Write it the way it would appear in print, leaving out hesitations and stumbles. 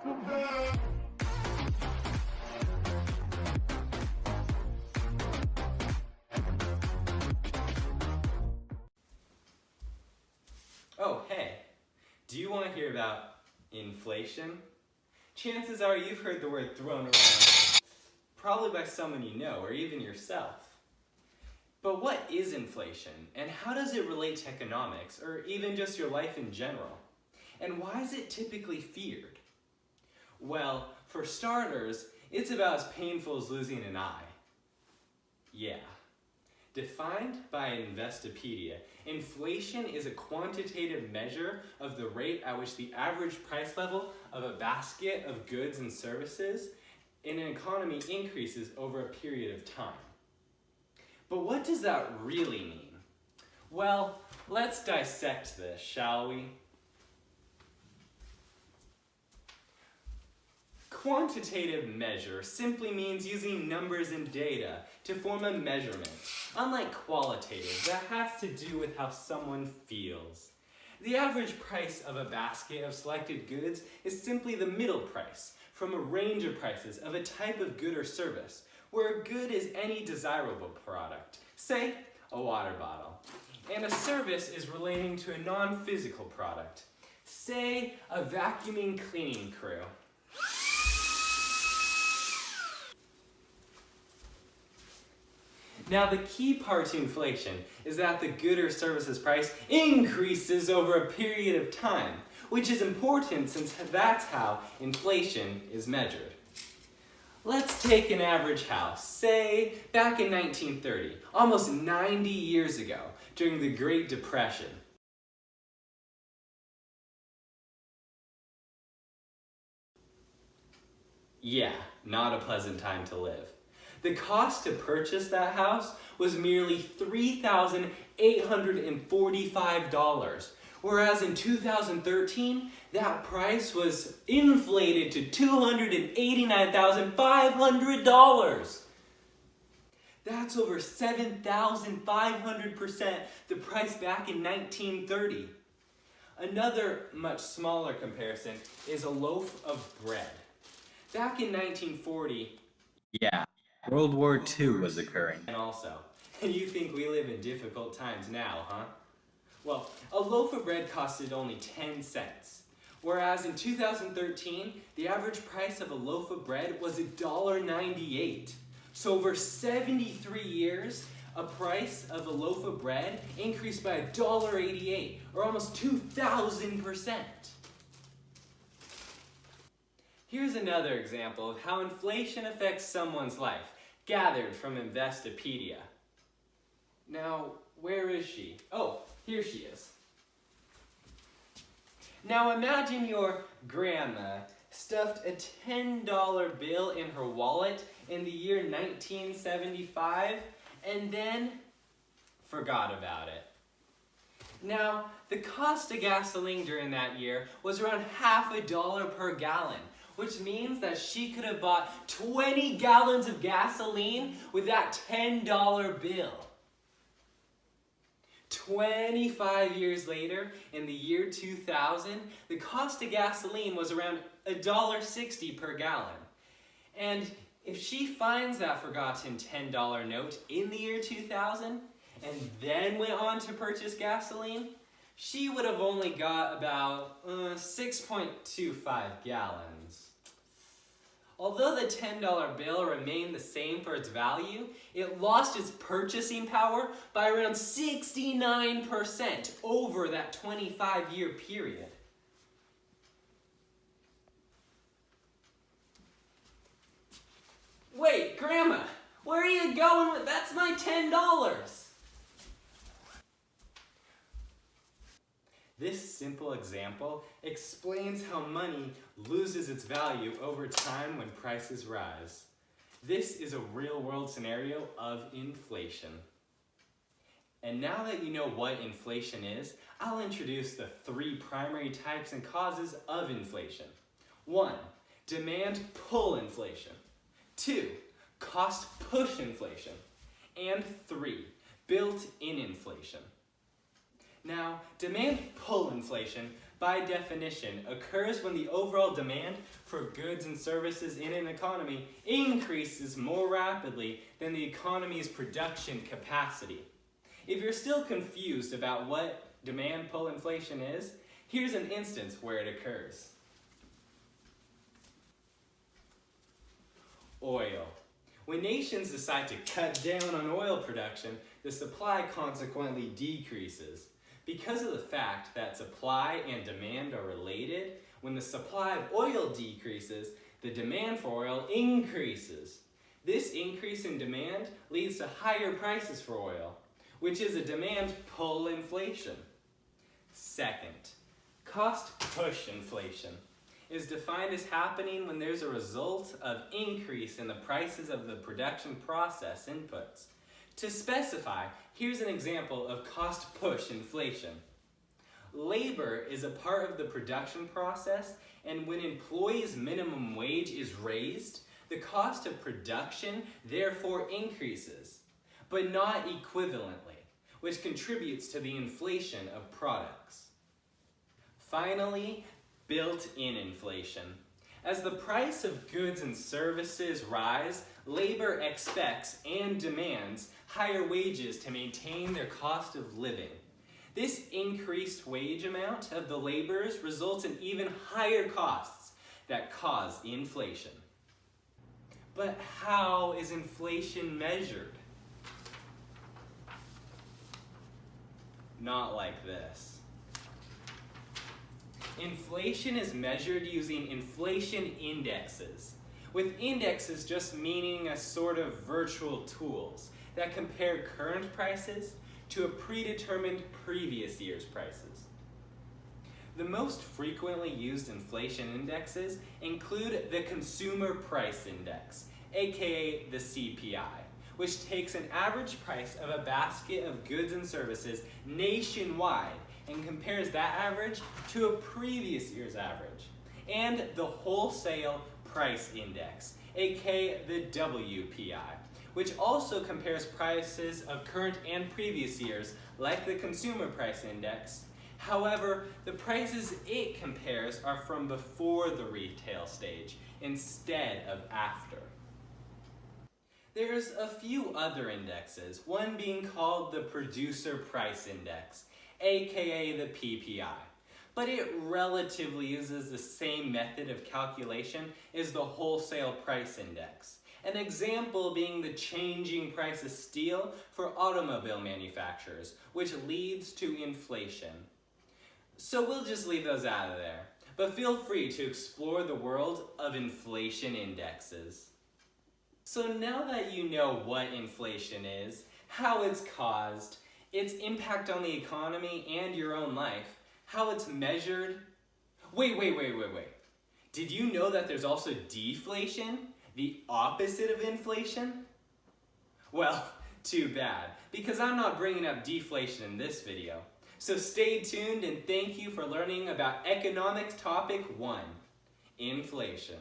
Oh, hey, do you want to hear about inflation? Chances are you've heard the word thrown around, probably by someone you know or even yourself. But what is inflation, and how does it relate to economics, or even just your life in general? And why is it typically feared? Well, for starters, it's about as painful as losing an eye. Yeah. Defined by Investopedia, inflation is a quantitative measure of the rate at which the average price level of a basket of goods and services in an economy increases over a period of time. But what does that really mean? Well, let's dissect this, shall we? Quantitative measure simply means using numbers and data to form a measurement, unlike qualitative, that has to do with how someone feels. The average price of a basket of selected goods is simply the middle price from a range of prices of a type of good or service, where a good is any desirable product, say a water bottle, and a service is relating to a non-physical product, say a vacuuming cleaning crew. Now the key part to inflation is that the good or service's price increases over a period of time, which is important since that's how inflation is measured. Let's take an average house, say back in 1930, almost 90 years ago, during the Great Depression. Yeah, not a pleasant time to live. The cost to purchase that house was merely $3,845, whereas in 2013, that price was inflated to $289,500. That's over 7,500% the price back in 1930. Another much smaller comparison is a loaf of bread. Back in 1940, Yeah, World War II was occurring. and also, you think we live in difficult times now, huh? Well, a loaf of bread costed only 10 cents, whereas in 2013, the average price of a loaf of bread was $1.98. So over 73 years, a price of a loaf of bread increased by $1.88, or almost 2,000%. Here's another example of how inflation affects someone's life, gathered from Investopedia. Now, where is she? Oh, here she is. Now imagine your grandma stuffed a $10 bill in her wallet in the year 1975 and then forgot about it. Now, the cost of gasoline during that year was around $0.50 per gallon, which means that she could have bought 20 gallons of gasoline with that $10 bill. 25 years later, in the year 2000, the cost of gasoline was around $1.60 per gallon. And if she finds that forgotten $10 note in the year 2000, and then went on to purchase gasoline, she would have only got about 6.25 gallons. Although the $10 bill remained the same for its value, it lost its purchasing power by around 69% over that 25-year period. Wait, Grandma, where are you going with that's my $10? This simple example explains how money loses its value over time when prices rise. This is a real-world scenario of inflation. And now that you know what inflation is, I'll introduce the 3 primary types and causes of inflation. 1. Demand pull inflation. 2. Cost push inflation. And 3. Built-in inflation. Now, demand pull inflation by definition, occurs when the overall demand for goods and services in an economy increases more rapidly than the economy's production capacity. If you're still confused about what demand pull inflation is, here's an instance where it occurs. Oil. When nations decide to cut down on oil production, the supply consequently decreases. Because of the fact that supply and demand are related, when the supply of oil decreases, the demand for oil increases. This increase in demand leads to higher prices for oil, which is a demand pull inflation. Second, cost push inflation is defined as happening when there's a result of increase in the prices of the production process inputs. To specify, here's an example of cost push inflation. Labor is a part of the production process, and when employees' minimum wage is raised, the cost of production therefore increases, but not equivalently, which contributes to the inflation of products. Finally, built-in inflation. As the price of goods and services rise, labor expects and demands higher wages to maintain their cost of living. This increased wage amount of the laborers results in even higher costs that cause inflation. But how is inflation measured? Not like this. Inflation is measured using inflation indexes, with indexes just meaning a sort of virtual tools that compare current prices to a predetermined previous year's prices. The most frequently used inflation indexes include the Consumer Price Index, aka the CPI, which takes an average price of a basket of goods and services nationwide and compares that average to a previous year's average, and the Wholesale Price Index, aka the WPI, which also compares prices of current and previous years, like the Consumer Price Index. However, the prices it compares are from before the retail stage instead of after. There's a few other indexes, one being called the Producer Price Index, aka the PPI. But it relatively uses the same method of calculation as the Wholesale Price Index. An example being the changing price of steel for automobile manufacturers, which leads to inflation. So we'll just leave those out of there, but feel free to explore the world of inflation indexes. So now that you know what inflation is, how it's caused, its impact on the economy and your own life, how it's measured. Wait. Did you know that there's also deflation, the opposite of inflation? Well, too bad, because I'm not bringing up deflation in this video. So stay tuned and thank you for learning about economics topic 1, inflation.